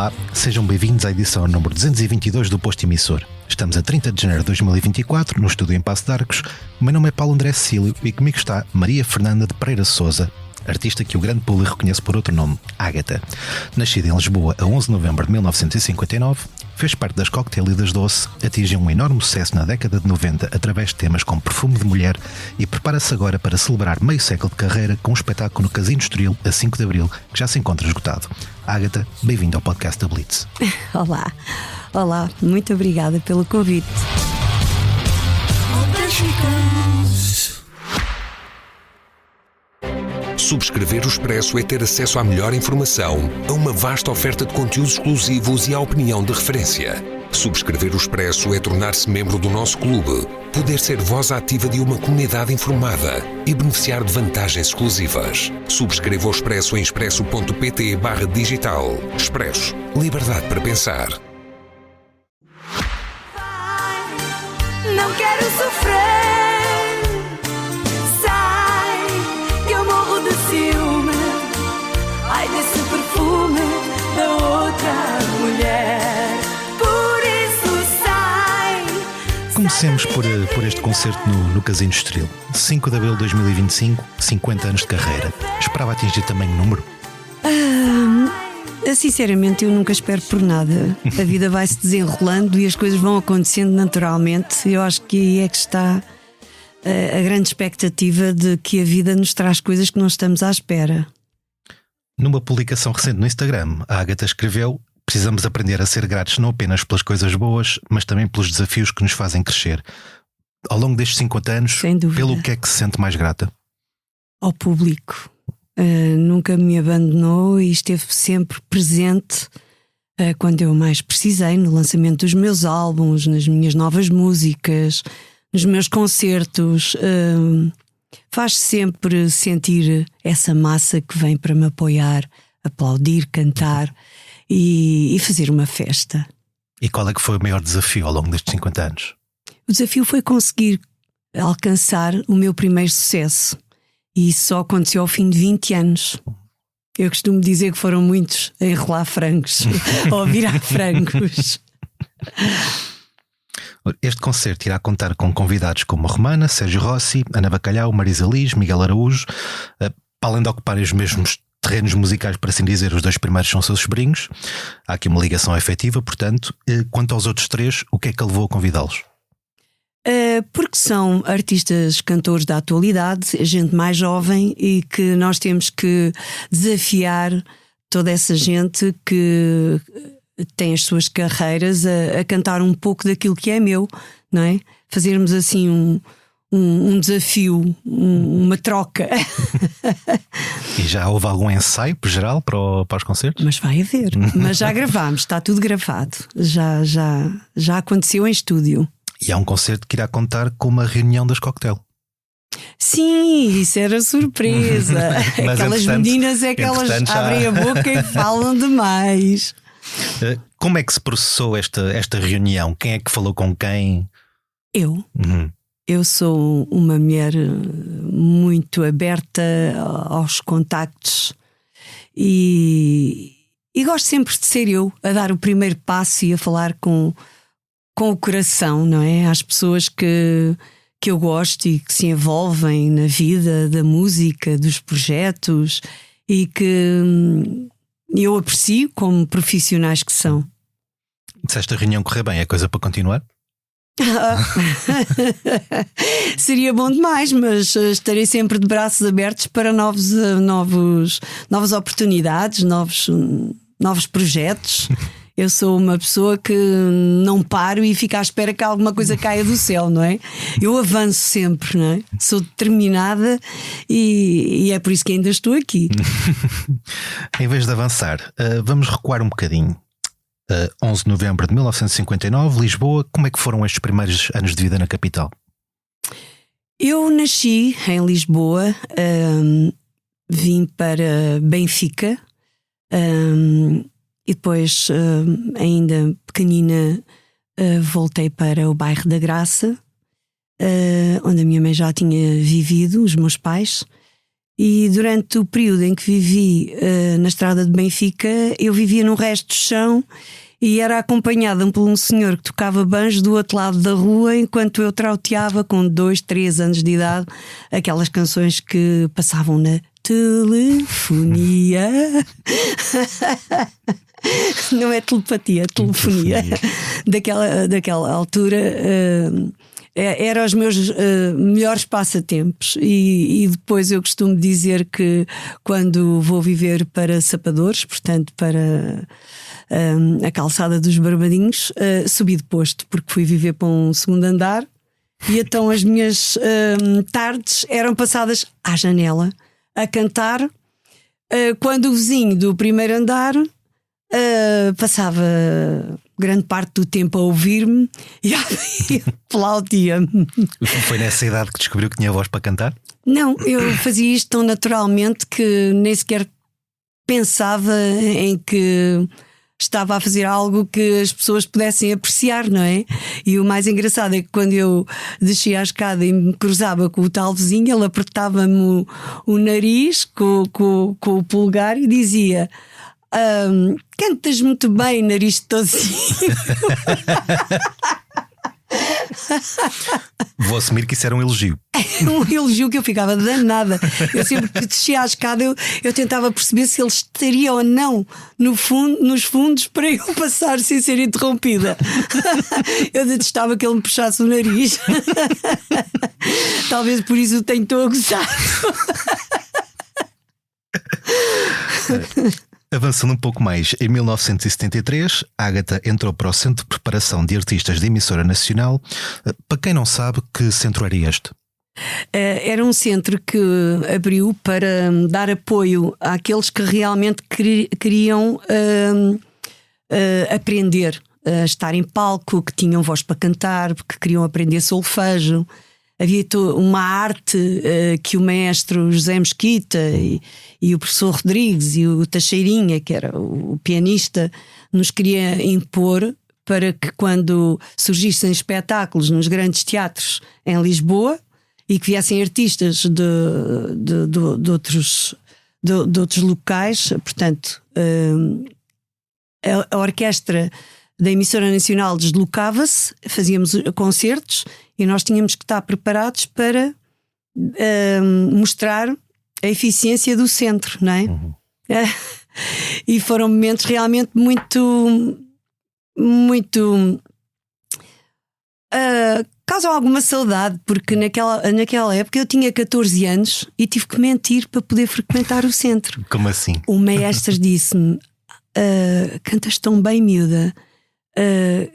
Olá, sejam bem-vindos à edição número 222 do Posto Emissor. Estamos a 30 de janeiro de 2024, no estúdio em Passo de Arcos. O meu nome é Paulo André Cecílio e comigo está Maria Fernanda de Pereira Sousa, artista que o grande público reconhece por outro nome, Ágata. Nascida em Lisboa a 11 de novembro de 1959, fez parte das Cocktailidas Doce, atingiu um enorme sucesso na década de 90 através de temas como Perfume de Mulher e prepara-se agora para celebrar meio século de carreira com um espetáculo no Casino Estoril a 5 de Abril, que já se encontra esgotado. Ágata, bem-vindo ao podcast da Blitz. Olá, muito obrigada pelo convite. Subscrever o Expresso é ter acesso à melhor informação, a uma vasta oferta de conteúdos exclusivos e à opinião de referência. Subscrever o Expresso é tornar-se membro do nosso clube, poder ser voz ativa de uma comunidade informada e beneficiar de vantagens exclusivas. Subscreva o Expresso em expresso.pt/digital. Expresso. Liberdade para pensar. Não quero sofrer. Ai, desse perfume da outra mulher. Por isso sai. Comecemos por este concerto no Casino Estoril. 5 de Abril de 2025, 50 anos de carreira. Esperava atingir também o número? Sinceramente, eu nunca espero por nada. A vida vai-se desenrolando e as coisas vão acontecendo naturalmente. Eu acho que aí é que está a grande expectativa de que a vida nos traz coisas que não estamos à espera. Numa publicação recente no Instagram, a Ágata escreveu: precisamos aprender a ser gratos não apenas pelas coisas boas, mas também pelos desafios que nos fazem crescer. Ao longo destes 50 anos, pelo que é que se sente mais grata? Ao público. Nunca me abandonou e esteve sempre presente quando eu mais precisei, no lançamento dos meus álbuns, nas minhas novas músicas, nos meus concertos. Faz sempre sentir essa massa que vem para me apoiar, aplaudir, cantar e fazer uma festa. E qual é que foi o maior desafio ao longo destes 50 anos? O desafio foi conseguir alcançar o meu primeiro sucesso. E isso só aconteceu ao fim de 20 anos. Eu costumo dizer que foram muitos a enrolar frangos ou a virar frangos. Este concerto irá contar com convidados como Romana, Sérgio Rossi, Ana Bacalhau, Marisa Liz, Miguel Araújo. Para além de ocuparem os mesmos terrenos musicais, por assim dizer, os dois primeiros são seus sobrinhos. Há aqui uma ligação efetiva, portanto. Quanto aos outros três, o que é que a levou a convidá-los? Porque são artistas, cantores da atualidade, gente mais jovem e que nós temos que desafiar toda essa gente que tem as suas carreiras a cantar um pouco daquilo que é meu, não é? Fazermos assim um desafio, uma troca. E já houve algum ensaio geral para os concertos? Mas vai haver. Mas já gravámos, está tudo gravado. Já aconteceu em estúdio. E há um concerto que irá contar com uma reunião das Cocktail. Sim, isso era surpresa. Mas, aquelas meninas é que elas abrem a boca e falam demais. Como é que se processou esta reunião? Quem é que falou com quem? Eu? Eu sou uma mulher muito aberta aos contactos e gosto sempre de ser eu a dar o primeiro passo e a falar com o coração, não é? Às pessoas que eu gosto e que se envolvem na vida da música, dos projetos e que eu aprecio como profissionais que são. Se esta reunião correr bem, é coisa para continuar? Seria bom demais, mas estarei sempre de braços abertos para novas oportunidades, novos projetos. Eu sou uma pessoa que não paro e fico à espera que alguma coisa caia do céu, não é? Eu avanço sempre, não é? Sou determinada e é por isso que ainda estou aqui. Em vez de avançar, vamos recuar um bocadinho. 11 de novembro de 1959, Lisboa. Como é que foram estes primeiros anos de vida na capital? Eu nasci em Lisboa, vim para Benfica. E depois, ainda pequenina, voltei para o bairro da Graça, onde a minha mãe já tinha vivido, os meus pais, E durante o período em que vivi na estrada de Benfica, eu vivia num resto de chão e era acompanhada por um senhor que tocava banjo do outro lado da rua, enquanto eu trauteava com 2, 3 anos de idade aquelas canções que passavam na telefonia. Não é telepatia, é telefonia. Daquela altura eram os meus melhores passatempos. E depois eu costumo dizer que quando vou viver para Sapadores, portanto para a calçada dos Barbadinhos, subi de posto, porque fui viver para um segundo andar. E então as minhas tardes eram passadas à janela a cantar, quando o vizinho do primeiro andar passava grande parte do tempo a ouvir-me e aplaudia-me. Foi nessa idade que descobriu que tinha voz para cantar? Não, eu fazia isto tão naturalmente que nem sequer pensava em que estava a fazer algo que as pessoas pudessem apreciar, não é? E o mais engraçado é que quando eu descia a escada e me cruzava com o tal vizinho, ele apertava-me o nariz com o polegar e dizia: cantas muito bem, nariz todinho. Vou assumir que isso era um elogio. Um elogio que eu ficava danada. Eu sempre que descia a escada eu tentava perceber se ele estaria ou não nos fundos para eu passar sem ser interrompida. Eu detestava que ele me puxasse o nariz. Talvez por isso o tenho a gozar. Avançando um pouco mais, em 1973, Ágata entrou para o Centro de Preparação de Artistas da Emissora Nacional. Para quem não sabe, que centro era este? Era um centro que abriu para dar apoio àqueles que realmente queriam aprender a estar em palco, que tinham voz para cantar, que queriam aprender solfejo. Havia uma arte que o maestro José Mesquita e o professor Rodrigues e o Teixeirinha, que era o pianista, nos queria impor para que, quando surgissem espetáculos nos grandes teatros em Lisboa e que viessem artistas de outros locais, portanto, a orquestra da Emissora Nacional deslocava-se, fazíamos concertos e nós tínhamos que estar preparados para mostrar a eficiência do centro, não é? Uhum. E foram momentos realmente muito causam alguma saudade, porque naquela época eu tinha 14 anos e tive que mentir para poder frequentar o centro. Como assim? O maestro disse-me: cantas tão bem, miúda,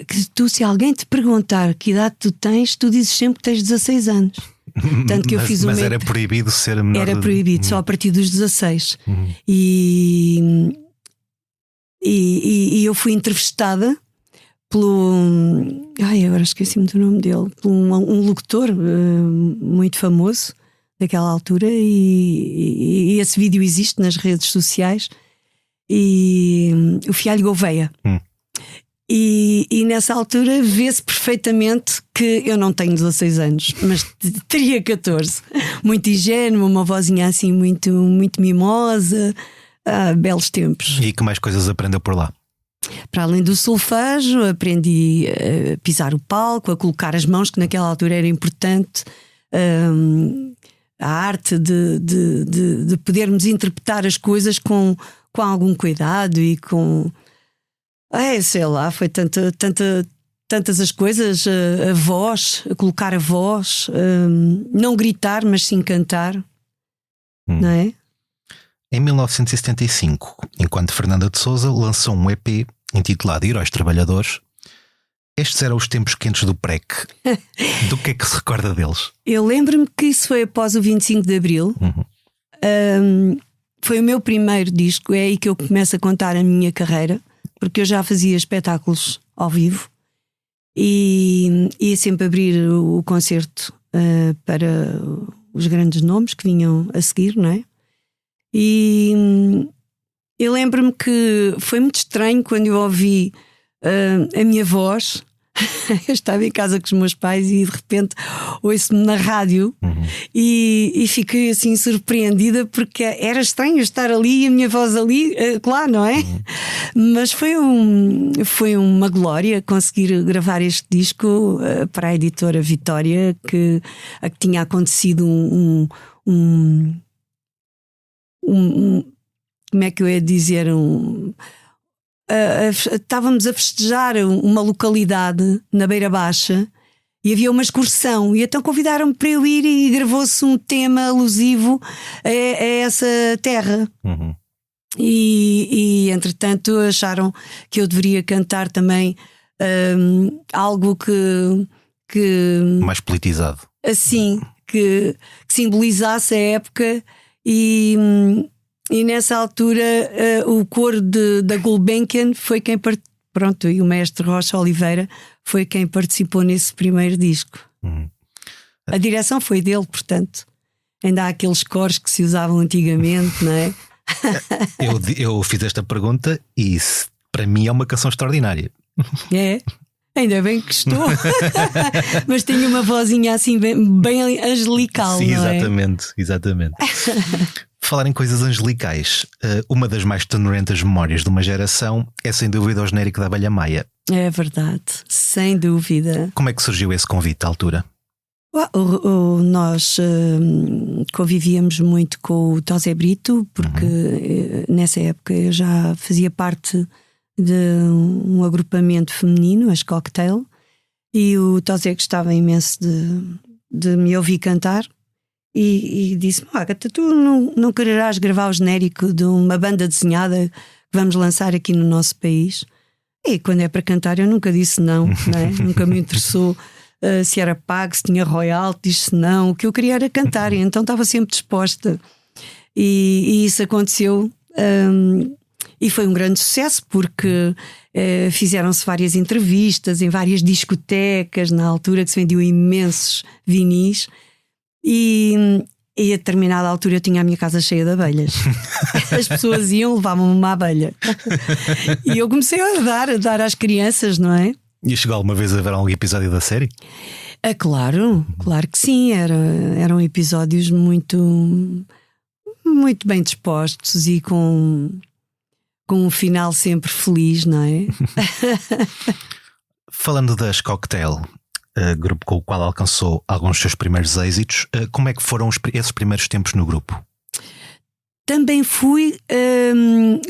que tu, se alguém te perguntar que idade tu tens, tu dizes sempre que tens 16 anos. Tanto que eu fiz mas era proibido ser menor. Era proibido, só a partir dos 16. Uhum. E eu fui entrevistada pelo. Agora esqueci-me do nome dele. Por um locutor muito famoso daquela altura. E esse vídeo existe nas redes sociais. E o Fialho Gouveia. E nessa altura vê-se perfeitamente que eu não tenho 16 anos, mas teria 14. Muito ingênua, uma vozinha assim muito, muito mimosa. Belos tempos. E que mais coisas aprendeu por lá? Para além do solfejo, aprendi a pisar o palco, a colocar as mãos, que naquela altura era importante. A arte de podermos interpretar as coisas com algum cuidado e com... sei lá, foi tantas as coisas, a voz, a colocar a voz, não gritar, mas sim cantar, não é? Em 1975, enquanto Fernanda de Sousa lançou um EP intitulado Heróis Trabalhadores, estes eram os tempos quentes do PREC. Do que é que se recorda deles? Eu lembro-me que isso foi após o 25 de Abril. Foi o meu primeiro disco, é aí que eu começo a contar a minha carreira, porque eu já fazia espetáculos ao vivo e ia sempre abrir o concerto para os grandes nomes que vinham a seguir, não é? E eu lembro-me que foi muito estranho quando eu ouvi a minha voz Eu estava em casa com os meus pais e de repente ouço-me na rádio e fiquei assim surpreendida, porque era estranho estar ali e a minha voz ali, claro, não é? Mas foi uma glória conseguir gravar este disco para a editora Vitória, a que tinha acontecido como é que eu ia dizer? Estávamos a festejar uma localidade na Beira Baixa e havia uma excursão, e então convidaram-me para eu ir, e gravou-se um tema alusivo a essa terra. E entretanto acharam que eu deveria cantar também algo que mais politizado, assim, que simbolizasse a época. E nessa altura o coro da Gulbenkian foi quem pronto, e o mestre Rocha Oliveira foi quem participou nesse primeiro disco. A direção foi dele, portanto ainda há aqueles coros que se usavam antigamente, não é? eu fiz esta pergunta e isso, para mim, é uma canção extraordinária. É? Ainda bem que estou. Mas tenho uma vozinha assim bem angelical. Sim, não é? exatamente. Falar em coisas angelicais, uma das mais tenurentas memórias de uma geração é sem dúvida o genérico da Abelha Maia. É verdade, sem dúvida. Como é que surgiu esse convite à altura? Nós convivíamos muito com o Tosé Brito, porque nessa época eu já fazia parte de um agrupamento feminino, as Cocktail, e o Tosé gostava imenso de me ouvir cantar. E disse-me: Agatha, tu não quererás gravar o genérico de uma banda desenhada que vamos lançar aqui no nosso país? E quando é para cantar eu nunca disse não, não é? Nunca me interessou se era pago, se tinha royalties, se não. O que eu queria era cantar, e então estava sempre disposta. E isso aconteceu, e foi um grande sucesso, porque fizeram-se várias entrevistas em várias discotecas, na altura que se vendiam imensos vinis. E a determinada altura eu tinha a minha casa cheia de abelhas. As pessoas iam, levavam-me uma abelha. E eu comecei a dar às crianças, não é? E chegou alguma vez a ver algum episódio da série? Claro que sim. Eram episódios muito, muito bem dispostos e com um final sempre feliz, não é? Falando das Cocktail, grupo com o qual alcançou alguns dos seus primeiros êxitos, como é que foram esses primeiros tempos no grupo? Também fui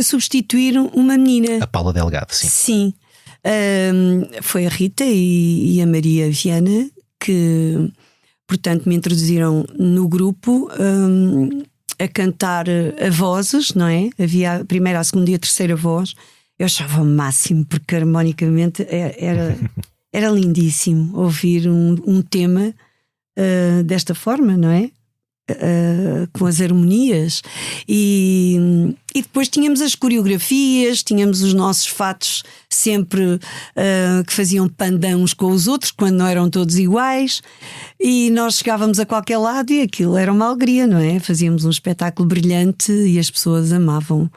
substituir uma menina. A Paula Delgado, sim. Sim. Foi a Rita e a Maria Viana que, portanto, me introduziram no grupo a cantar a vozes, não é? Havia a primeira, a segunda e a terceira voz. Eu achava o máximo, porque harmonicamente era lindíssimo ouvir um tema desta forma, não é? Com as harmonias. E depois tínhamos as coreografias, tínhamos os nossos fatos sempre que faziam pandão uns com os outros, quando não eram todos iguais, e nós chegávamos a qualquer lado e aquilo era uma alegria, não é? Fazíamos um espetáculo brilhante e as pessoas amavam.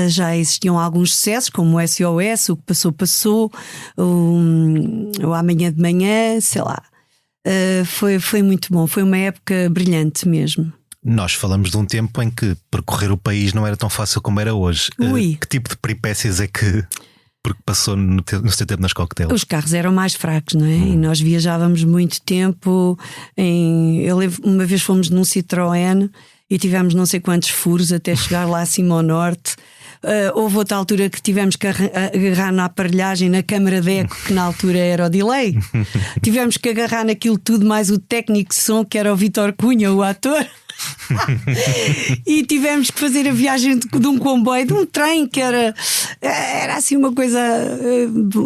Já existiam alguns sucessos, como o SOS, o que passou, o Amanhã de Manhã, sei lá. Foi muito bom, foi uma época brilhante mesmo. Nós falamos de um tempo em que percorrer o país não era tão fácil como era hoje. Que tipo de peripécias é que passou no seu tempo nas Cocktail? Os carros eram mais fracos, não é? E nós viajávamos muito tempo. Eu lembro, uma vez fomos num Citroën e tivemos não sei quantos furos até chegar lá acima ao norte. Houve outra altura que tivemos que agarrar na aparelhagem, na câmara de eco, que na altura era o delay. Tivemos que agarrar naquilo tudo, mais o técnico de som, que era o Vítor Cunha, o ator. E tivemos que fazer a viagem de um comboio, de um trem, que era assim uma coisa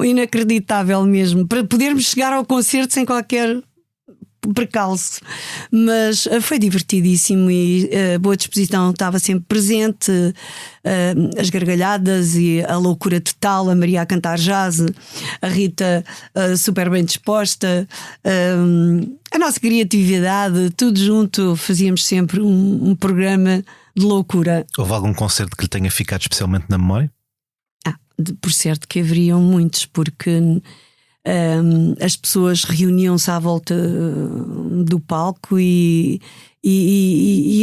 inacreditável mesmo, para podermos chegar ao concerto sem qualquer percalço. Mas foi divertidíssimo e a boa disposição estava sempre presente, as gargalhadas e a loucura total, a Maria a cantar jazz, a Rita super bem disposta, a nossa criatividade, tudo junto, fazíamos sempre um programa de loucura. Houve algum concerto que lhe tenha ficado especialmente na memória? Por certo que haveriam muitos, porque as pessoas reuniam-se à volta do palco e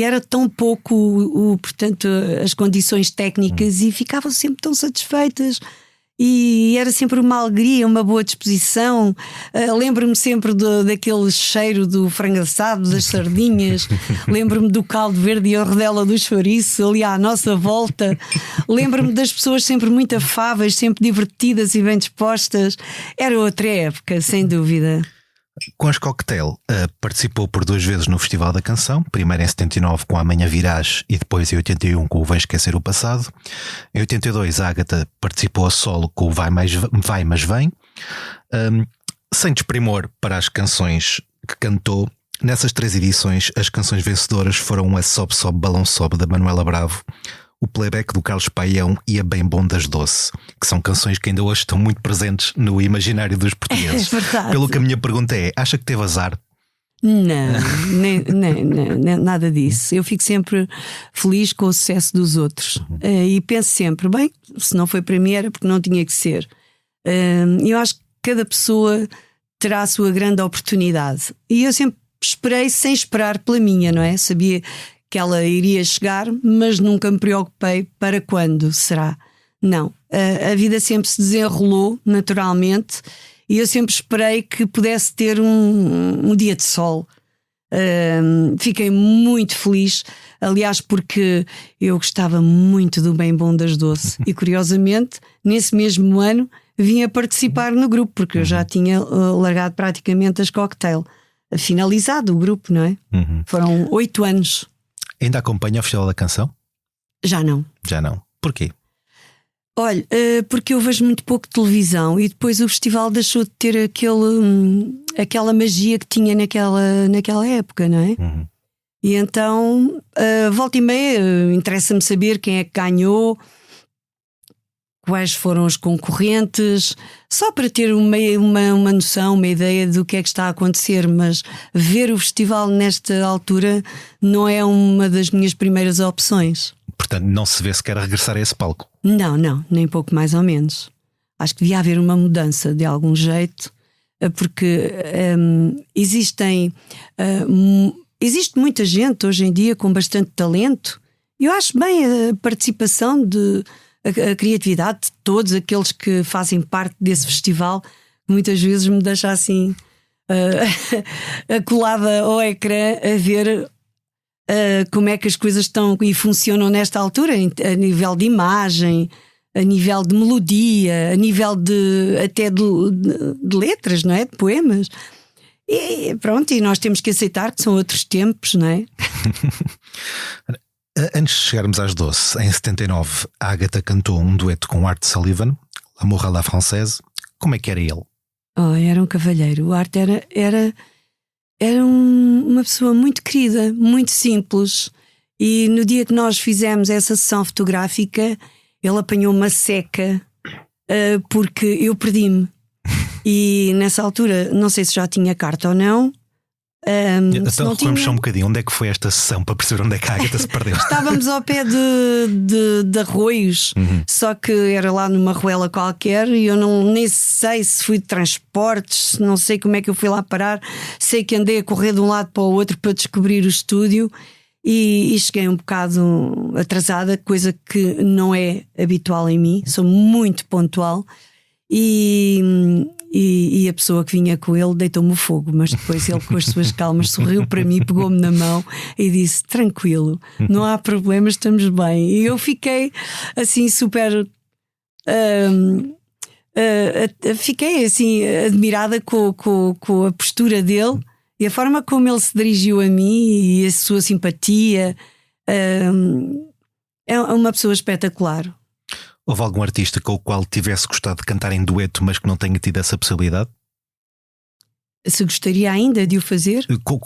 era tão pouco, portanto, as condições técnicas e ficavam sempre tão satisfeitas. E era sempre uma alegria, uma boa disposição. Lembro-me sempre daquele cheiro do frango assado, das sardinhas. Lembro-me do caldo verde e a rodela do chouriço ali à nossa volta. Lembro-me das pessoas sempre muito afáveis, sempre divertidas e bem dispostas. Era outra época, sem dúvida. Com as Cocktail, participou por 2 vezes no Festival da Canção, primeiro em 79 com Amanhã Virás e depois em 81 com o Vem Esquecer o Passado. Em 82 a Ágata participou a solo com o Vai Mas Vem. Sem desprimor para as canções que cantou, nessas 3 edições as canções vencedoras foram a Sobe Sobe Balão Sobe da Manuela Bravo, o Playback do Carlos Paião e a Bem Bom das Doce, que são canções que ainda hoje estão muito presentes no imaginário dos portugueses. É verdade. Pelo que a minha pergunta é: acha que teve azar? Não, nem nada disso. Eu fico sempre feliz com o sucesso dos outros. E penso sempre, bem, se não foi para mim era porque não tinha que ser. Eu acho que cada pessoa terá a sua grande oportunidade. E eu sempre esperei sem esperar pela minha, não é? Sabia que ela iria chegar, mas nunca me preocupei para quando será. Não, a vida sempre se desenrolou naturalmente e eu sempre esperei que pudesse ter um dia de sol. Fiquei muito feliz, aliás, porque eu gostava muito do Bem Bom das Doce e curiosamente nesse mesmo ano vim a participar no grupo, porque eu já tinha largado praticamente as Cocktail, finalizado o grupo, não é? Foram 8 anos. Ainda acompanha o Festival da Canção? Já não. Já não. Porquê? Olha, porque eu vejo muito pouco televisão e depois o festival deixou de ter aquela magia que tinha naquela época, não é? E então, volta e meia, interessa-me saber quem é que ganhou, quais foram os concorrentes, só para ter uma noção, uma ideia do que é que está a acontecer, mas ver o festival nesta altura não é uma das minhas primeiras opções. Portanto, não se vê sequer regressar a esse palco? Não, nem pouco mais ou menos. Acho que devia haver uma mudança de algum jeito, porque existe muita gente hoje em dia com bastante talento. Eu acho bem a participação a criatividade de todos aqueles que fazem parte desse festival, que muitas vezes me deixa assim colada ao ecrã a ver como é que as coisas estão e funcionam nesta altura, a nível de imagem, a nível de melodia, a nível até de letras, não é? De poemas. E pronto, e nós temos que aceitar que são outros tempos, não é? Antes de chegarmos às Doce, em 79, a Ágata cantou um dueto com Art Sullivan, L'amour à la française. Como é que era ele? Era um cavalheiro. O Art era uma pessoa muito querida, muito simples. E no dia que nós fizemos essa sessão fotográfica, ele apanhou uma seca porque eu perdi-me. E nessa altura, não sei se já tinha carta ou não. Então recuamos só um bocadinho. Onde é que foi esta sessão para perceber onde é que a Ágata se perdeu? Estávamos ao pé de arroios, só que era lá numa ruela qualquer e eu nem sei se fui de transportes, não sei como é que eu fui lá parar. Sei que andei a correr de um lado para o outro para descobrir o estúdio e cheguei um bocado atrasada, coisa que não é habitual em mim. Sou muito pontual e a pessoa que vinha com ele deitou-me o fogo, mas depois ele, com as suas calmas, sorriu para mim, pegou-me na mão e disse: tranquilo, não há problema, estamos bem. E eu fiquei assim super fiquei assim admirada com a postura dele e a forma como ele se dirigiu a mim e a sua simpatia. É uma pessoa espetacular. Houve algum artista com o qual tivesse gostado de cantar em dueto, mas que não tenha tido essa possibilidade? Se gostaria ainda de o fazer?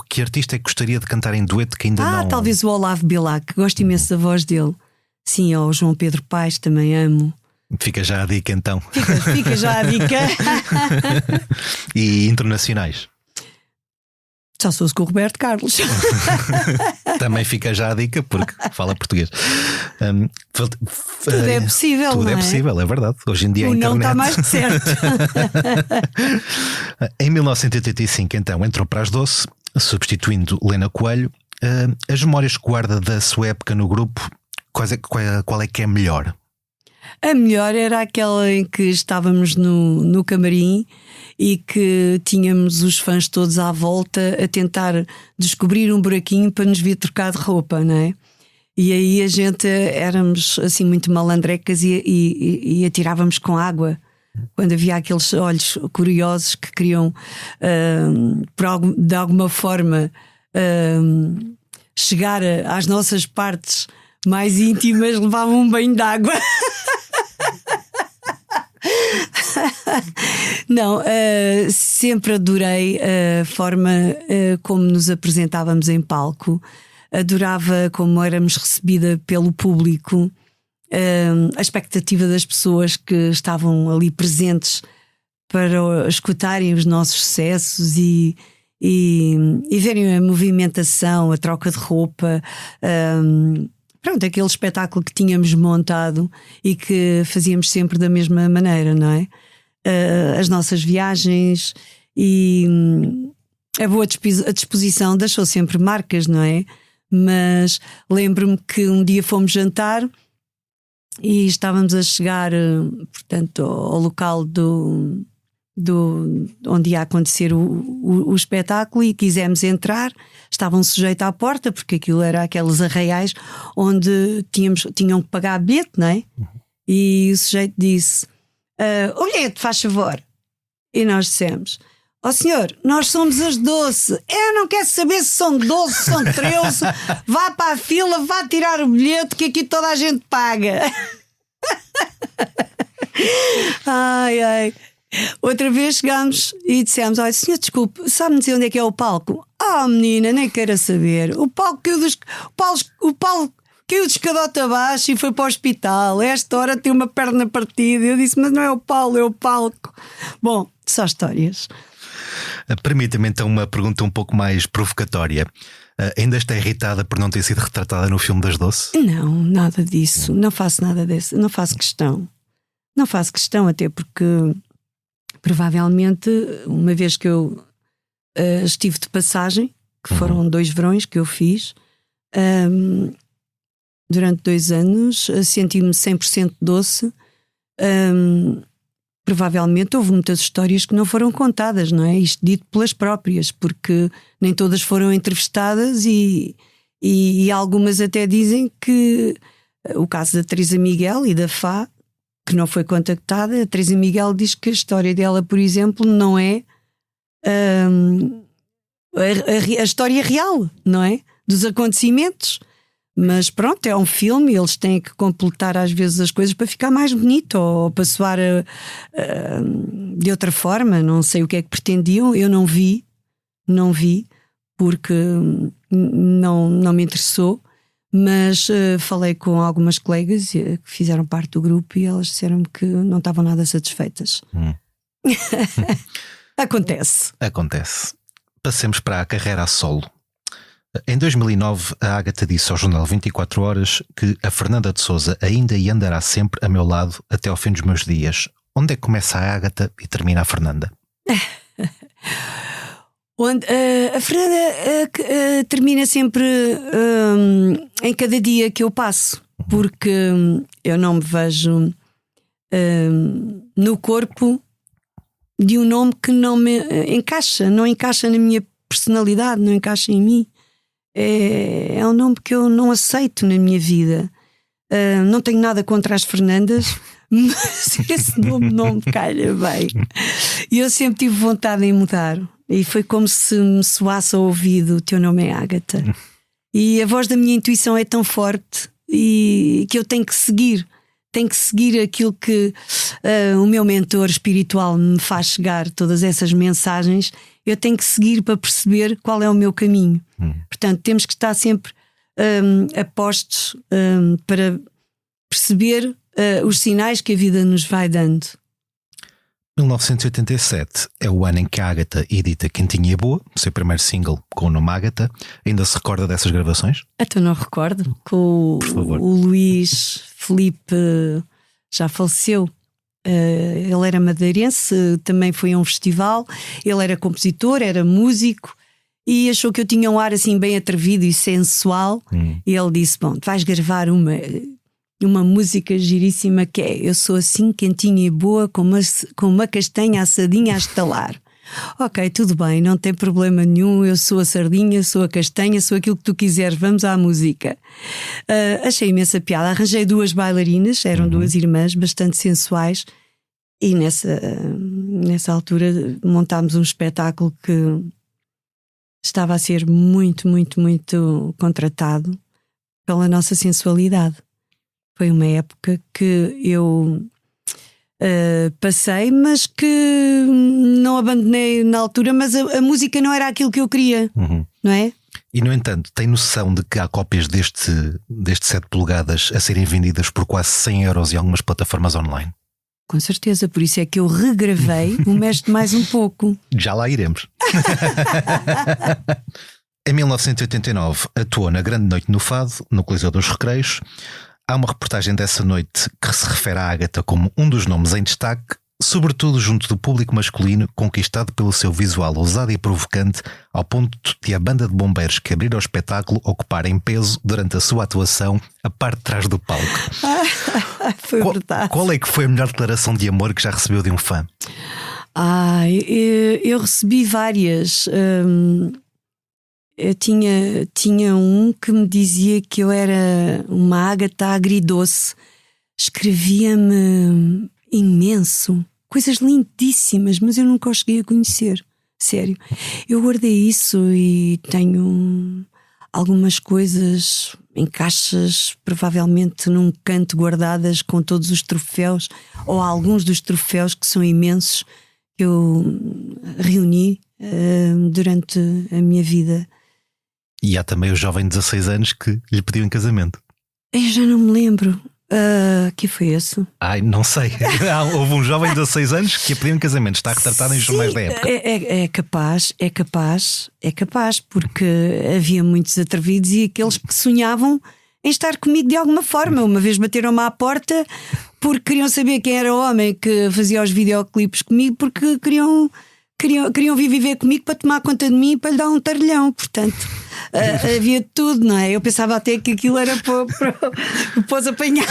Que artista é que gostaria de cantar em dueto que ainda não... Talvez o Olavo Bilac. Gosto imenso da voz dele. Sim, o João Pedro Paes também amo. Fica já a dica então. Fica já a dica. E internacionais? Só se fosse com o Roberto Carlos. Também fica já a dica, porque fala português. Tudo é possível. Tudo não é possível, é verdade. Hoje em dia a O não internet. está mais que certo. Em 1985, então, entrou para as Doce, substituindo Lena Coelho. As memórias que guarda da sua época no grupo, qual é que é melhor? A melhor era aquela em que estávamos no camarim e que tínhamos os fãs todos à volta a tentar descobrir um buraquinho para nos vir trocar de roupa, não é? E aí a gente éramos assim muito malandrecas e atirávamos com água quando havia aqueles olhos curiosos que queriam de alguma forma chegar às nossas partes mais íntimas, levavam um banho de água. Não, sempre adorei a forma como nos apresentávamos em palco, adorava como éramos recebida pelo público, a expectativa das pessoas que estavam ali presentes para escutarem os nossos sucessos e verem a movimentação, a troca de roupa. Pronto, aquele espetáculo que tínhamos montado e que fazíamos sempre da mesma maneira, não é? As nossas viagens e a boa disposição deixou sempre marcas, não é? Mas lembro-me que um dia fomos jantar e estávamos a chegar, portanto, ao local onde ia acontecer o espetáculo e quisemos entrar. Estavam sujeitos à porta, porque aquilo era aqueles arraiais onde tinham que pagar bilhete, não é? E o sujeito disse: olhete, faz favor. E nós dissemos: ó senhor, nós somos as Doce. Eu não quero saber se são 12, se são 13. Vá para a fila, vá tirar o bilhete, que aqui toda a gente paga. Ai, ai. Outra vez chegámos e dissemos: olha, senhor, desculpe, sabe-me dizer onde é que é o palco? Menina, nem quero saber. O palco caiu de escadota abaixo e foi para o hospital. A esta hora tem uma perna partida. Eu disse: mas não é o Paulo, é o palco. Bom, só histórias. Permita-me então uma pergunta um pouco mais provocatória. Ainda está irritada por não ter sido retratada no filme das Doce? Não, nada disso. Não faço nada disso. Não faço questão. Não faço questão, até porque provavelmente, uma vez que eu estive de passagem, que foram 2 verões que eu fiz, durante 2 anos, senti-me 100% Doce. Provavelmente houve muitas histórias que não foram contadas, não é? Isto dito pelas próprias, porque nem todas foram entrevistadas e algumas até dizem que o caso da Teresa Miguel e da Fá, que não foi contactada. A Teresa Miguel diz que a história dela, por exemplo, não é a história real, não é? Dos acontecimentos. Mas pronto, é um filme e eles têm que completar às vezes as coisas para ficar mais bonito ou para soar de outra forma. Não sei o que é que pretendiam. Eu não vi porque não me interessou. Mas falei com algumas colegas que fizeram parte do grupo e elas disseram-me que não estavam nada satisfeitas. Acontece. Passemos para a carreira a solo. Em 2009, a Ágata disse ao jornal 24 Horas que a Fernanda de Sousa ainda e andará sempre a meu lado até ao fim dos meus dias. Onde é que começa a Ágata e termina a Fernanda? A Fernanda termina sempre em cada dia que eu passo, porque eu não me vejo no corpo de um nome que não me encaixa, não encaixa na minha personalidade, não encaixa em mim. É um nome que eu não aceito na minha vida. Não tenho nada contra as Fernandas, mas esse nome não me calha bem. E eu sempre tive vontade em mudar. E foi como se me soasse ao ouvido: o teu nome é Ágata. E a voz da minha intuição é tão forte e que eu tenho que seguir aquilo que o meu mentor espiritual me faz chegar, todas essas mensagens. Eu tenho que seguir para perceber qual é o meu caminho. Portanto, temos que estar sempre apostos para perceber os sinais que a vida nos vai dando. 1987 é o ano em que a Ágata edita Quentinha e Boa, seu primeiro single com o nome Ágata. Ainda se recorda dessas gravações? Até não recordo. Com o Luís Filipe já faleceu. Ele era madeirense, também foi a um festival. Ele era compositor, era músico e achou que eu tinha um ar assim bem atrevido e sensual. E ele disse: bom, tu vais gravar uma música giríssima que é Eu Sou Assim, Quentinha e Boa, com uma castanha assadinha a estalar. Ok, tudo bem, não tem problema nenhum. Eu sou a sardinha, sou a castanha, sou aquilo que tu quiseres, vamos à música. Achei imensa piada. Arranjei 2 bailarinas, eram 2 irmãs bastante sensuais. E nessa altura montámos um espetáculo que estava a ser muito, muito, muito contratado pela nossa sensualidade. Foi uma época que eu passei, mas que não abandonei na altura. Mas a música não era aquilo que eu queria, não é? E no entanto, tem noção de que há cópias deste 7 polegadas a serem vendidas por quase 100 euros em algumas plataformas online? Com certeza, por isso é que eu regravei o Mexe Mais Um Pouco. Já lá iremos. Em 1989 atuou na Grande Noite no Fado, no Coliseu dos Recreios. Há uma reportagem dessa noite que se refere à Ágata como um dos nomes em destaque, sobretudo junto do público masculino, conquistado pelo seu visual ousado e provocante, ao ponto de a banda de bombeiros que abriram o espetáculo ocupar em peso durante a sua atuação a parte de trás do palco. Foi verdade. Qual é que foi a melhor declaração de amor que já recebeu de um fã? Eu recebi várias. Eu tinha um que me dizia que eu era uma ágata agridoce. Escrevia-me imenso, coisas lindíssimas, mas eu nunca o cheguei a conhecer. Sério. Eu guardei isso e tenho algumas coisas em caixas, provavelmente num canto guardadas com todos os troféus, ou alguns dos troféus que são imensos, que eu reuni durante a minha vida. E há também o jovem de 16 anos que lhe pediu em casamento. Eu já não me lembro. Que foi esse? Ai, não sei. Houve um jovem de 16 anos que a pediu em casamento. Está retratado em jornais da época. É capaz, porque havia muitos atrevidos e aqueles que sonhavam em estar comigo de alguma forma. Uma vez bateram-me à porta porque queriam saber quem era o homem que fazia os videoclipes comigo, porque queriam vir viver comigo para tomar conta de mim e para lhe dar um tarlhão. Portanto, havia tudo, não é? Eu pensava até que aquilo era para os apanhar.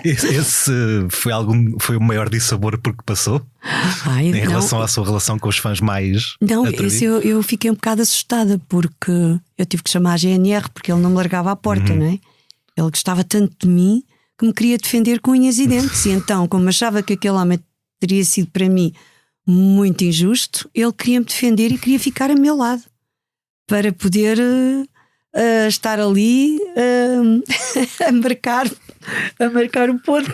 Esse foi o maior dissabor porque passou? Em relação à sua relação com os fãs mais atrevidos? Esse eu fiquei um bocado assustada, porque eu tive que chamar a GNR porque ele não me largava à porta, não é? Ele gostava tanto de mim que me queria defender com unhas e dentes. E então, como achava que aquele homem teria sido para mim muito injusto, ele queria me defender e queria ficar a meu lado para poder estar ali a marcar o ponto.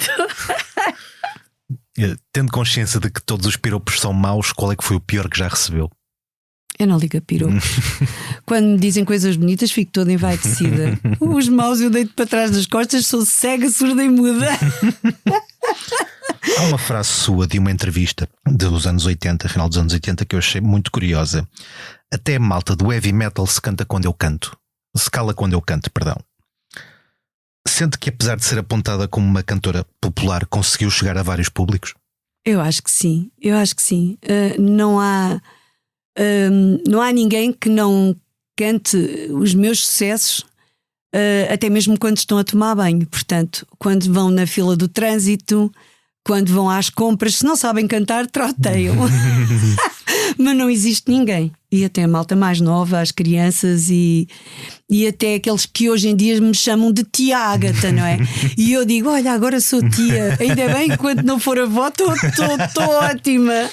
Tendo consciência de que todos os piropos são maus, qual é que foi o pior que já recebeu? Eu não ligo a piropos. Quando me dizem coisas bonitas, fico toda envaidecida. Os maus eu deito para trás das costas, sou cega, surda e muda. Há uma frase sua de uma entrevista dos anos 80, final dos anos 80, que eu achei muito curiosa. Até a malta do heavy metal se canta quando eu canto. Se cala quando eu canto, perdão. Sente que, apesar de ser apontada como uma cantora popular, conseguiu chegar a vários públicos? Eu acho que sim. Não há ninguém que não cante os meus sucessos, até mesmo quando estão a tomar banho. Portanto, quando vão na fila do trânsito, quando vão às compras, se não sabem cantar, troteiam. Mas não existe ninguém. E até a malta mais nova, as crianças e até aqueles que hoje em dia me chamam de tia Ágata, não é? E eu digo, olha, agora sou tia. Ainda bem, quando não for avó, estou ótima.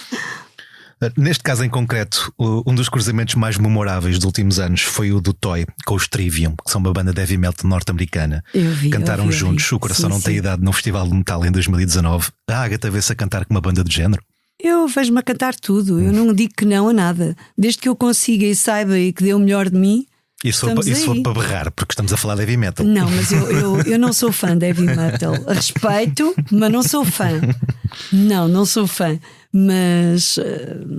Neste caso em concreto, um dos cruzamentos mais memoráveis dos últimos anos foi o do Toy com os Trivium, que são uma banda de heavy metal norte-americana. Cantaram juntos O Coração Não Tem Idade no Festival de Metal em 2019. A Ágata vê-se a cantar com uma banda de género? Eu vejo-me a cantar tudo. Eu não digo que não a nada. Desde que eu consiga e saiba e que dê o melhor de mim. Isso foi para berrar, porque estamos a falar de heavy metal. Não, mas eu não sou fã de heavy metal. Respeito, mas não sou fã. Não sou fã. Mas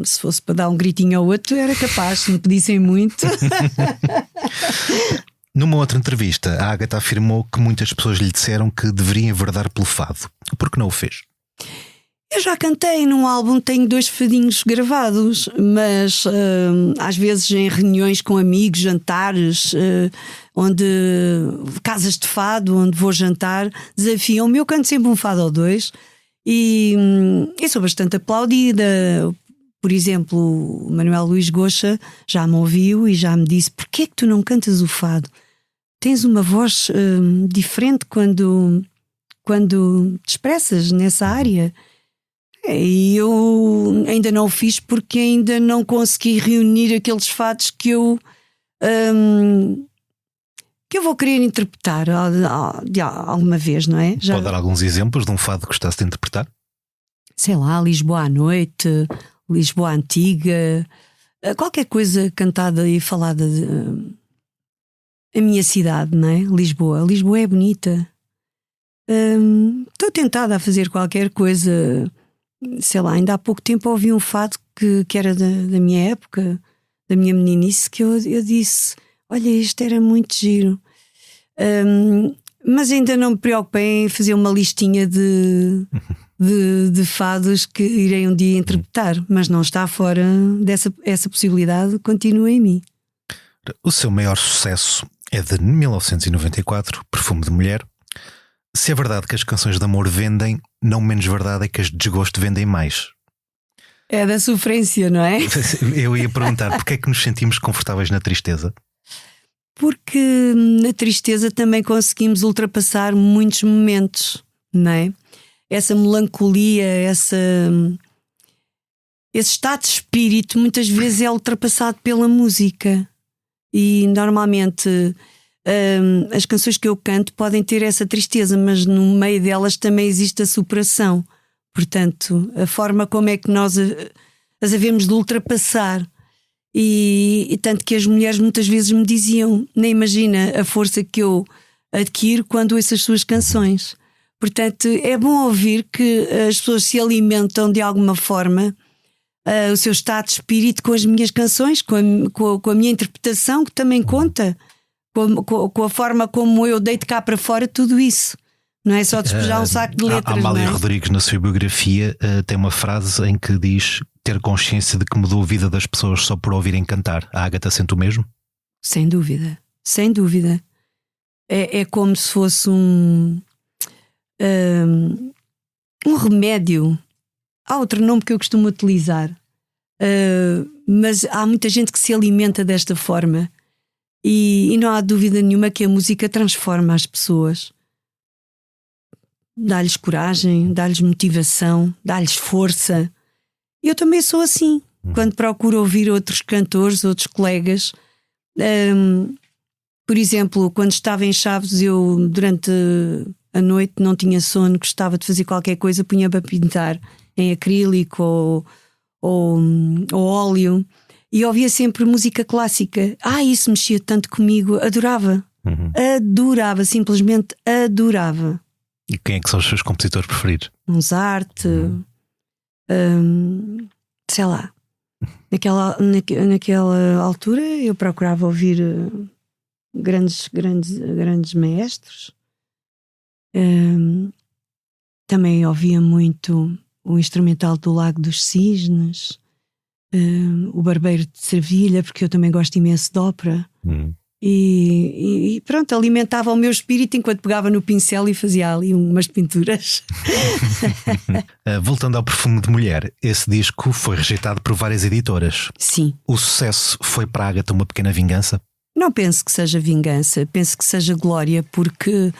se fosse para dar um gritinho ao outro, era capaz, se me pedissem muito. Numa outra entrevista, a Ágata afirmou que muitas pessoas lhe disseram que deveria enverdar pelo fado. Por que não o fez? Eu já cantei num álbum, tenho 2 fadinhos gravados, mas às vezes em reuniões com amigos, jantares, onde casas de fado, onde vou jantar, desafiam-me. Eu canto sempre um fado ou 2 e eu sou bastante aplaudida. Por exemplo, o Manuel Luís Goxa já me ouviu e já me disse: porquê é que tu não cantas o fado? Tens uma voz diferente quando te expressas nessa área. E eu ainda não o fiz porque ainda não consegui reunir aqueles fados que eu vou querer interpretar alguma vez, não é? Pode dar alguns exemplos de um fado que gostasse de interpretar? Sei lá, Lisboa à noite, Lisboa antiga, qualquer coisa cantada e falada a minha cidade, não é? Lisboa é bonita. Estou tentada a fazer qualquer coisa. Sei lá, ainda há pouco tempo ouvi um fado que era da minha época, da minha meninice, que eu disse: olha, isto era muito giro. Mas ainda não me preocupei em fazer uma listinha de fados que irei um dia interpretar, mas não está fora essa possibilidade, continua em mim. O seu maior sucesso é de 1994, Perfume de Mulher. Se é verdade que as canções de amor vendem, não menos verdade é que as de desgosto vendem mais. É da sofrência, não é? Eu ia perguntar, porque é que nos sentimos confortáveis na tristeza? Porque na tristeza também conseguimos ultrapassar muitos momentos, não é? Essa melancolia, esse estado de espírito muitas vezes é ultrapassado pela música. E normalmente as canções que eu canto podem ter essa tristeza, mas no meio delas também existe a superação. Portanto, a forma como é que nós as havemos de ultrapassar. E tanto que as mulheres muitas vezes me diziam: nem imagina a força que eu adquiro quando ouço as suas canções. Portanto, é bom ouvir que as pessoas se alimentam de alguma forma o seu estado de espírito com as minhas canções, com a minha interpretação, que também conta, com a forma como eu deito cá para fora tudo isso. Não é só despejar um saco de letras. A Amália não é? Rodrigues, na sua biografia, tem uma frase em que diz ter consciência de que mudou a vida das pessoas só por ouvirem cantar. A Ágata sente o mesmo? Sem dúvida, sem dúvida. É como se fosse um remédio. Há outro nome que eu costumo utilizar, mas há muita gente que se alimenta desta forma e não há dúvida nenhuma que a música transforma as pessoas. Dá-lhes coragem, dá-lhes motivação, dá-lhes força. Eu também sou assim. Quando procuro ouvir outros cantores, outros colegas, por exemplo, quando estava em Chaves, eu durante a noite não tinha sono, gostava de fazer qualquer coisa, punha para pintar em acrílico ou óleo e ouvia sempre música clássica. Isso mexia tanto comigo, adorava. Adorava, simplesmente adorava. E quem é que são os seus compositores preferidos? Mozart, sei lá. Naquela altura eu procurava ouvir grandes maestros. Também ouvia muito o instrumental do Lago dos Cisnes, o Barbeiro de Sevilha, porque eu também gosto imenso de ópera. E pronto, alimentava o meu espírito enquanto pegava no pincel e fazia ali umas pinturas. Voltando ao Perfume de Mulher, esse disco foi rejeitado por várias editoras. Sim. O sucesso foi para a Ágata uma pequena vingança? Não penso que seja vingança, penso que seja glória, porque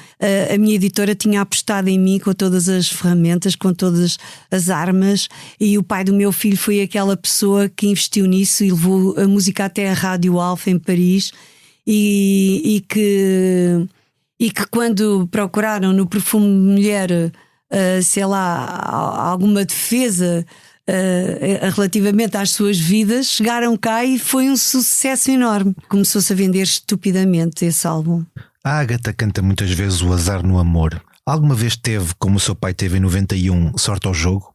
a minha editora tinha apostado em mim com todas as ferramentas, com todas as armas, e o pai do meu filho foi aquela pessoa que investiu nisso e levou a música até a Rádio Alfa em Paris. E que quando procuraram no Perfume de Mulher, sei lá, alguma defesa relativamente às suas vidas, chegaram cá e foi um sucesso enorme. Começou-se a vender estupidamente esse álbum. A Ágata canta muitas vezes o azar no amor. Alguma vez teve, como o seu pai teve em 91, sorte ao jogo?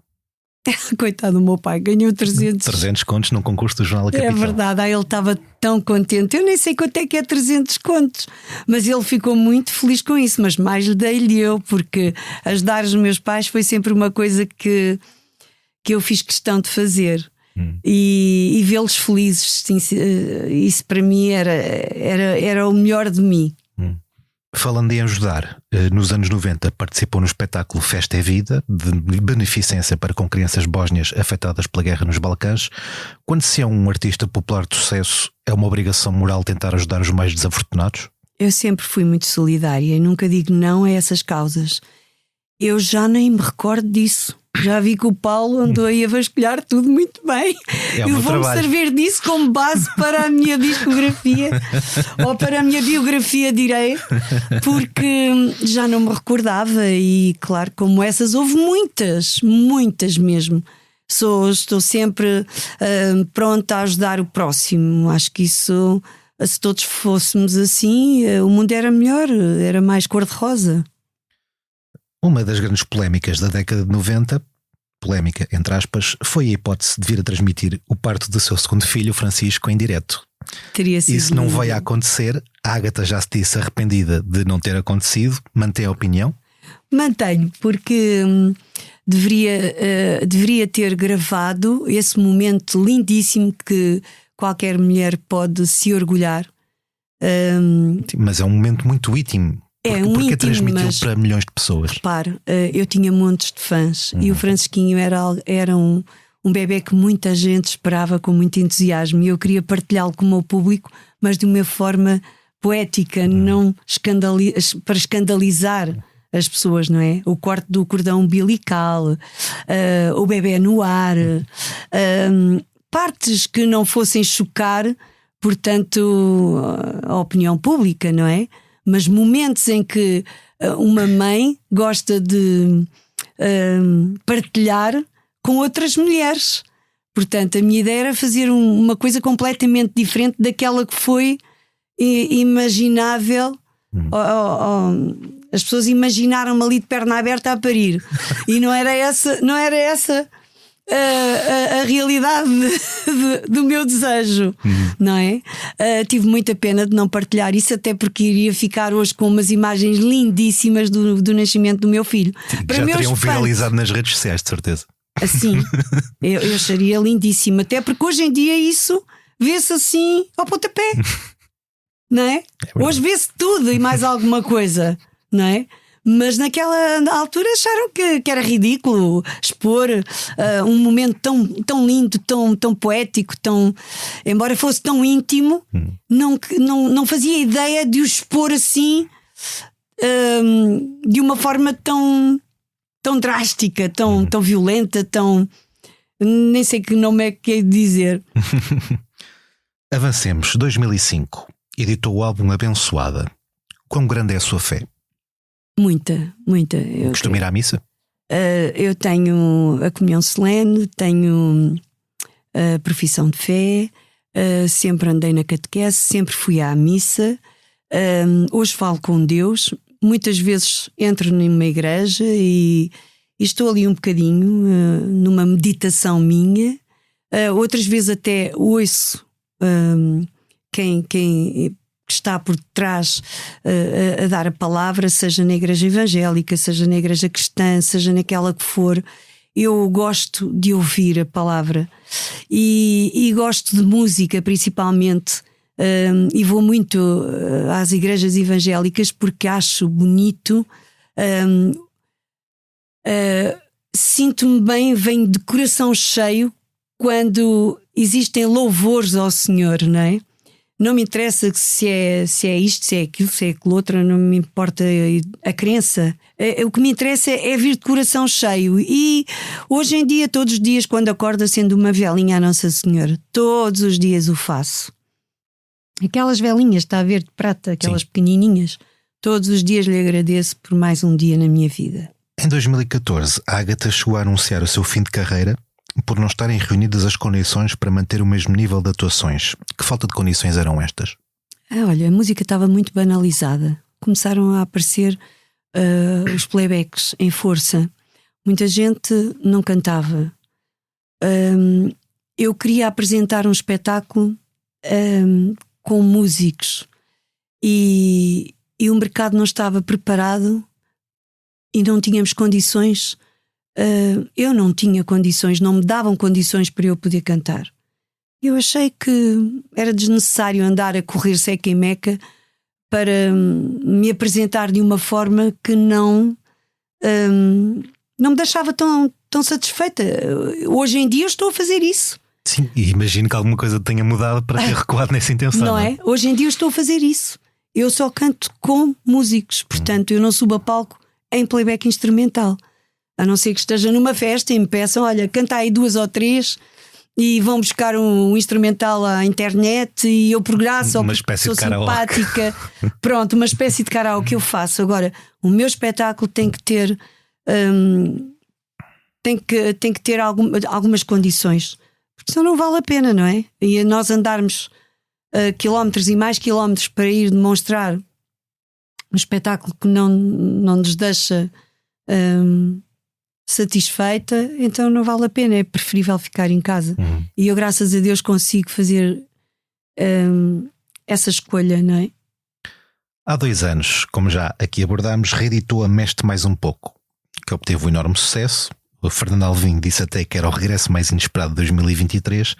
Coitado do meu pai, ganhou 300 contos num concurso do Jornal da Capital. É verdade, ele estava tão contente. Eu nem sei quanto é que é 300 contos, mas ele ficou muito feliz com isso. Mas mais lhe dei-lhe eu, porque ajudar os meus pais foi sempre uma coisa que eu fiz questão de fazer. E vê-los felizes, isso para mim era o melhor de mim. Falando em ajudar, nos anos 90 participou no espetáculo Festa é Vida, de beneficência para com crianças bósnias afetadas pela guerra nos Balcãs. Quando se é um artista popular de sucesso, é uma obrigação moral tentar ajudar os mais desafortunados? Eu sempre fui muito solidária e nunca digo não a essas causas. Eu já nem me recordo disso. Já vi que o Paulo andou aí a vasculhar tudo muito bem. Eu vou-me servir disso como base para a minha discografia ou para a minha biografia, direi, porque já não me recordava. E claro, como essas, houve muitas mesmo. Estou sempre pronta a ajudar o próximo. Acho que isso, se todos fôssemos assim, o mundo era melhor, era mais cor-de-rosa. Uma das grandes polémicas da década de 90, polémica entre aspas, foi a hipótese de vir a transmitir o parto do seu segundo filho, Francisco, em direto. Teria sido. Isso não veio a acontecer. A Ágata já se disse arrependida de não ter acontecido. Mantém a opinião? Mantenho, porque deveria ter gravado esse momento lindíssimo que qualquer mulher pode se orgulhar. Mas é um momento muito íntimo. Porque transmitiu para milhões de pessoas. Repare, eu tinha montes de fãs e o Francisquinho era um bebê que muita gente esperava com muito entusiasmo e eu queria partilhá-lo com o meu público, mas de uma forma poética, não para escandalizar as pessoas, não é? O corte do cordão umbilical, o bebê no ar, partes que não fossem chocar, portanto, a opinião pública, não é? Mas momentos em que uma mãe gosta de partilhar com outras mulheres. Portanto, a minha ideia era fazer uma coisa completamente diferente daquela que foi imaginável. As pessoas imaginaram-me ali de perna aberta a parir. E não era essa a realidade do meu desejo, não é? Tive muita pena de não partilhar isso, até porque iria ficar hoje com umas imagens lindíssimas do nascimento do meu filho. Já teriam viralizado nas redes sociais, de certeza. Assim, eu acharia lindíssimo, até porque hoje em dia isso vê-se assim ao pontapé, não é? Hoje vê-se tudo e mais alguma coisa, não é? Mas naquela altura acharam que era ridículo expor um momento tão lindo, tão poético, embora fosse tão íntimo, não fazia ideia de o expor assim de uma forma tão drástica, tão violenta, nem sei que nome é que é de dizer. Avancemos. 2005, editou o álbum Abençoada. Quão grande é a sua fé? Muita. Costuma ir à missa? Eu tenho a comunhão solene, tenho a profissão de fé, sempre andei na catequese, sempre fui à missa. Hoje falo com Deus, muitas vezes entro numa igreja e estou ali um bocadinho numa meditação minha. Outras vezes até ouço quem está por trás a dar a palavra, seja na igreja evangélica, seja na igreja cristã, seja naquela que for. Eu gosto de ouvir a palavra e gosto de música principalmente, e vou muito às igrejas evangélicas porque acho bonito, sinto-me bem, venho de coração cheio quando existem louvores ao Senhor, não é? Não me interessa se é isto, se é aquilo, se é aquilo outro, não me importa a crença. O que me interessa é vir de coração cheio. E hoje em dia, todos os dias, quando acordo, acendo uma velinha à Nossa Senhora. Todos os dias o faço. Aquelas velinhas, está a ver, de prata, aquelas pequenininhas. Todos os dias lhe agradeço por mais um dia na minha vida. Em 2014, a Ágata chegou a anunciar o seu fim de carreira por não estarem reunidas as condições para manter o mesmo nível de atuações. Que falta de condições eram estas? Olha, a música estava muito banalizada. Começaram a aparecer os playbacks em força, muita gente não cantava. Eu queria apresentar um espetáculo com músicos e o mercado não estava preparado e não tínhamos condições. Eu não tinha condições, não me davam condições para eu poder cantar. Eu achei que era desnecessário andar a correr seca e meca para me apresentar de uma forma que não me deixava tão satisfeita. Hoje em dia eu estou a fazer isso. Sim, e imagino que alguma coisa tenha mudado para ter recuado nessa intenção. Não é? Hoje em dia eu estou a fazer isso. Eu só canto com músicos, portanto eu não subo a palco em playback instrumental. A não ser que esteja numa festa e me peçam, olha, canta aí 2 ou 3 e vão buscar um instrumental à internet e eu progresso, uma espécie sou de karaoke. simpática. Pronto, uma espécie de karaoke que eu faço. Agora, o meu espetáculo tem que ter tem que ter algumas condições, porque senão não vale a pena, não é? E nós andarmos quilómetros e mais quilómetros para ir demonstrar um espetáculo que não nos deixa satisfeita, então não vale a pena, é preferível ficar em casa. E eu, graças a Deus, consigo fazer essa escolha, não é? Há 2 anos, como já aqui abordámos, reeditou a Mexe-te Mais Um Pouco, que obteve um enorme sucesso. O Fernando Alvim disse até que era o regresso mais inesperado de 2023.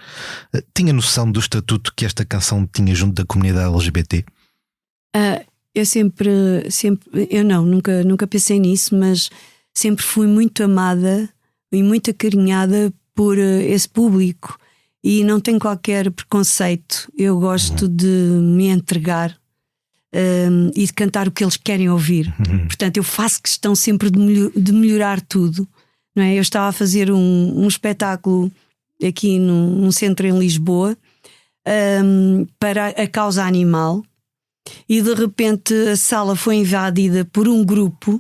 Tinha noção do estatuto que esta canção tinha junto da comunidade LGBT? Eu nunca pensei nisso, mas sempre fui muito amada e muito acarinhada por esse público e não tenho qualquer preconceito. Eu gosto de me entregar e de cantar o que eles querem ouvir. Portanto, eu faço questão sempre de melhorar tudo, não é? Eu estava a fazer um espetáculo aqui num centro em Lisboa para a causa animal e de repente a sala foi invadida por um grupo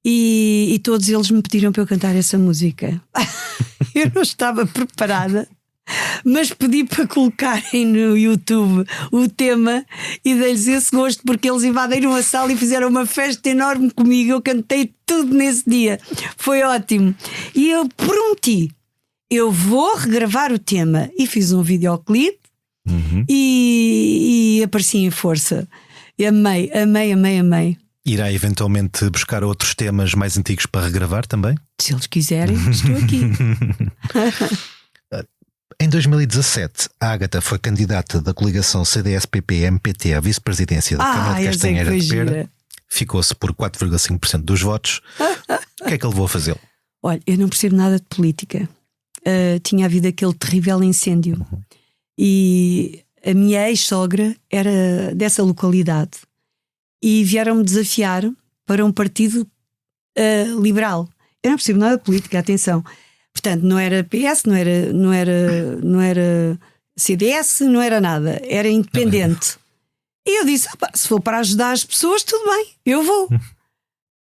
e todos eles me pediram para eu cantar essa música. Eu não estava preparada, mas pedi para colocarem no YouTube o tema e dei-lhes esse gosto, porque eles invadiram a sala e fizeram uma festa enorme comigo. Eu cantei tudo nesse dia, foi ótimo. E eu prometi, eu vou regravar o tema, e fiz um videoclipe e apareci em força. E amei. Irá eventualmente buscar outros temas mais antigos para regravar também? Se eles quiserem, estou aqui. Em 2017, a Ágata foi candidata da coligação CDS-PP-MPT à vice-presidência da Câmara de Castanheira de Pera. Ficou-se por 4,5% dos votos. O que é que ele levou a fazê-lo? Olha, eu não percebo nada de política. Tinha havido aquele terrível incêndio e a minha ex-sogra era dessa localidade e vieram-me desafiar para um partido liberal. Eu não percebo nada de política, atenção. Portanto, não era PS, não era CDS, não era nada, era independente. E eu disse, se for para ajudar as pessoas, tudo bem, eu vou.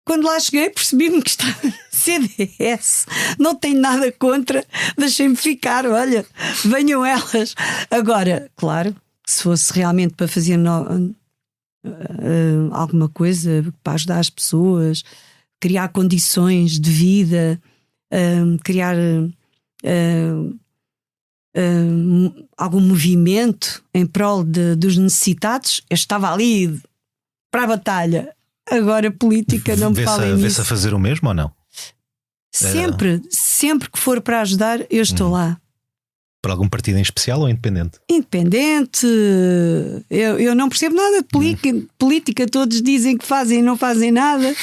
Quando lá cheguei, percebi-me que estava no CDS. Não tenho nada contra, deixem-me ficar, olha, venham elas. Agora, claro, se fosse realmente para fazer alguma coisa para ajudar as pessoas, criar condições de vida, criar algum movimento em prol dos necessitados, eu estava ali para a batalha. Agora política não me fala nisso. Vê-se a fazer o mesmo ou não? Sempre que for para ajudar, eu estou lá. Para algum partido em especial ou independente? Independente. Eu não percebo nada de política. Todos dizem que fazem e não fazem nada.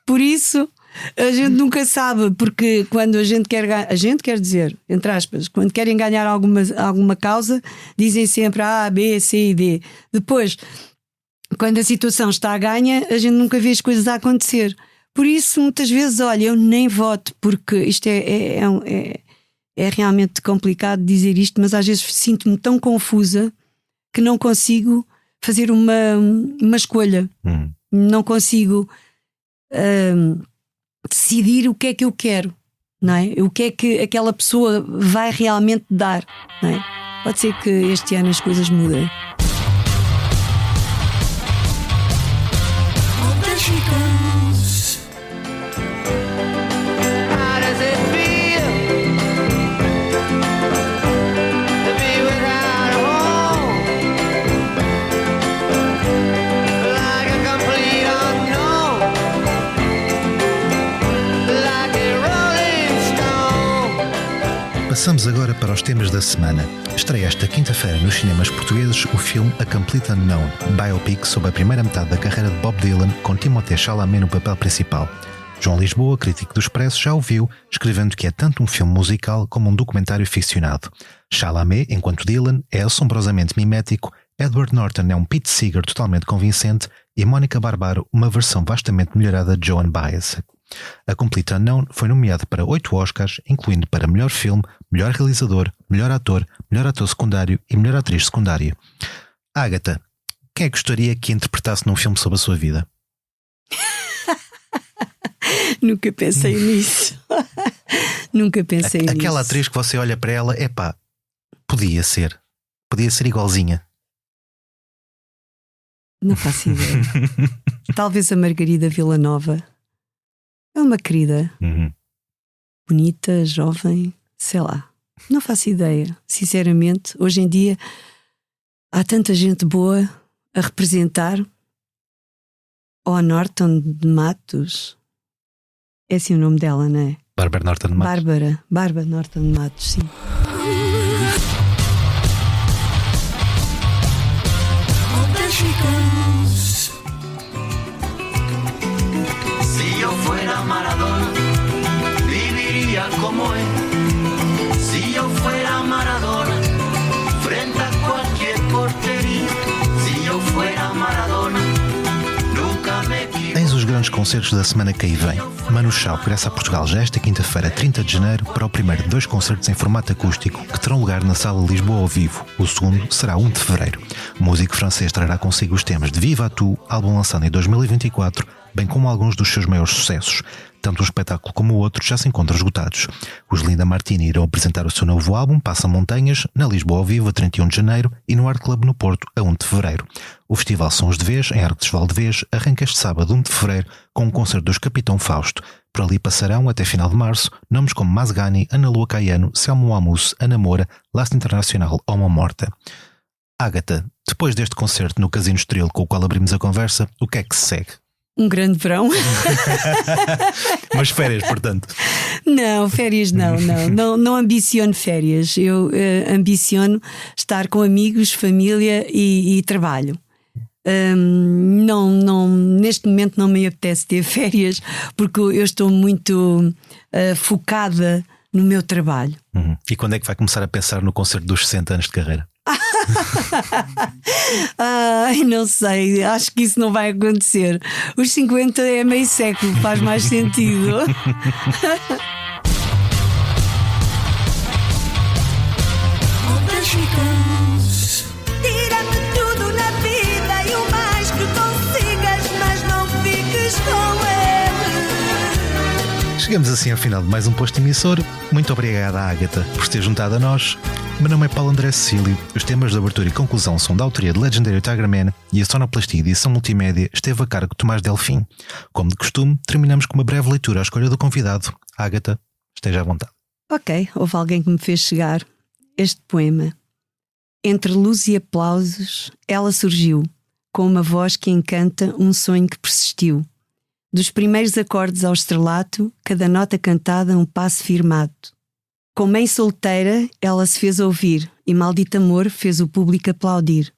Por isso a gente nunca sabe, porque quando a gente quer dizer, entre aspas, quando querem ganhar alguma causa, dizem sempre A, B, C e D. Depois, quando a situação está a ganha, a gente nunca vê as coisas a acontecer. Por isso, muitas vezes, olha, eu nem voto, porque isto é realmente complicado dizer isto, mas às vezes sinto-me tão confusa que não consigo fazer uma escolha. Não consigo decidir o que é que eu quero, não é? O que é que aquela pessoa vai realmente dar, não é? Pode ser que este ano as coisas mudem. Chico. Passamos agora para os temas da semana. Estreia esta quinta-feira nos cinemas portugueses o filme A Complete Unknown, biopic sobre a primeira metade da carreira de Bob Dylan, com Timothée Chalamet no papel principal. João Lisboa, crítico do Expresso, já o viu, escrevendo que é tanto um filme musical como um documentário ficcionado. Chalamet, enquanto Dylan, é assombrosamente mimético, Edward Norton é um Pete Seeger totalmente convincente e Mónica Barbaro uma versão vastamente melhorada de Joan Baez. A Complete Unknown foi nomeado para 8 Oscars, incluindo para melhor filme, melhor realizador, melhor ator secundário e melhor atriz secundária. Ágata, quem é que gostaria que interpretasse num filme sobre a sua vida? Nunca pensei nisso. Nunca pensei nisso. Aquela atriz que você olha para ela, epá, podia ser igualzinha. Não faço ideia. Talvez a Margarida Villanova. É uma querida. Bonita, jovem, sei lá. Não faço ideia. Sinceramente, hoje em dia há tanta gente boa a representar. Ou a Norton de Matos. É assim o nome dela, não é? Bárbara Norton de Matos. Bárbara Norton de Matos, sim. Si yo fuera Maradona, viviría como él. Si yo fuera Maradona, frente a cualquier portería. Si yo fuera Maradona, nunca me equivoco. Eis os grandes concertos da semana que aí vem. Manu Chao regressa a Portugal já esta quinta-feira, 30 de janeiro, para o primeiro de 2 concertos em formato acústico que terão lugar na Sala Lisboa ao vivo. O segundo será 1 de fevereiro. O músico francês trará consigo os temas de Viva a Tu, álbum lançado em 2024, bem como alguns dos seus maiores sucessos. Tanto um espetáculo como o outro já se encontram esgotados. Os Linda Martini irão apresentar o seu novo álbum, Passa Montanhas, na Lisboa ao vivo a 31 de janeiro e no Art Club no Porto a 1 de fevereiro. O Festival Sons de Vez, em Arcos de Valdevez, arranca este sábado, 1 de fevereiro, com um concerto dos Capitão Fausto. Por ali passarão, até final de março, nomes como Mazgani, Ana Lua Caiano, Selmo Amus, Ana Moura, Last Internacional ou Uma Morta. Ágata, depois deste concerto no Casino Estoril com o qual abrimos a conversa, o que é que se segue? Um grande verão. Mas férias, portanto. Não, férias não ambiciono férias. Eu ambiciono estar com amigos, família e trabalho. Neste momento não me apetece ter férias porque eu estou muito focada no meu trabalho. E quando é que vai começar a pensar no concerto dos 60 anos de carreira? Ai, não sei, acho que isso não vai acontecer. Os 50 é meio século, faz mais sentido. Tira-me tudo na vida e o mais que consigas, mas não fiques com ele. Chegamos assim ao final de mais um posto emissor. Muito obrigada, Ágata, por se ter juntado a nós. Meu nome é Paulo André Cecílio. Os temas de abertura e conclusão são da autoria de Legendary Tigerman e a sonoplastia e edição multimédia esteve a cargo de Tomás Delfim. Como de costume, terminamos com uma breve leitura à escolha do convidado. Ágata, esteja à vontade. Ok, houve alguém que me fez chegar este poema. Entre luz e aplausos, ela surgiu, com uma voz que encanta um sonho que persistiu. Dos primeiros acordes ao estrelato, cada nota cantada um passo firmado. Com mãe solteira, ela se fez ouvir e maldito amor fez o público aplaudir.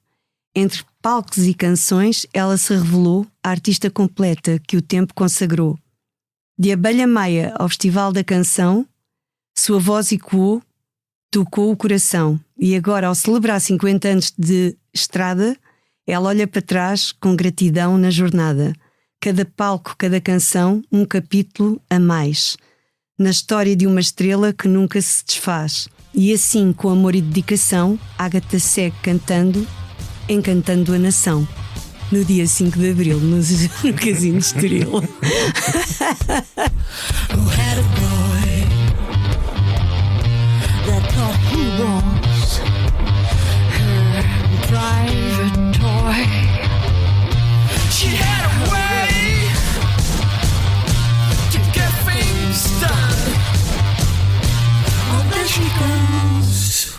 Entre palcos e canções, ela se revelou a artista completa que o tempo consagrou. De Abelha Maia ao Festival da Canção, sua voz ecoou, tocou o coração. E agora, ao celebrar 50 anos de estrada, ela olha para trás com gratidão na jornada. Cada palco, cada canção, um capítulo a mais. Na história de uma estrela que nunca se desfaz. E assim, com amor e dedicação, Ágata segue cantando, encantando a nação. No dia 5 de Abril, no Casino de Estoril. She had a way to get things done. Oh, there she goes.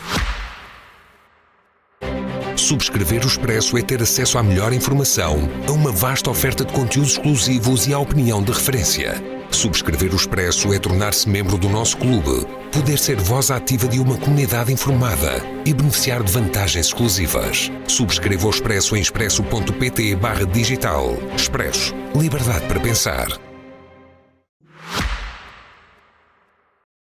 Subscrever o Expresso é ter acesso à melhor informação, a uma vasta oferta de conteúdos exclusivos e à opinião de referência. Subscrever o Expresso é tornar-se membro do nosso clube, poder ser voz ativa de uma comunidade informada e beneficiar de vantagens exclusivas. Subscreva o Expresso em expresso.pt/digital. Expresso. Liberdade para pensar.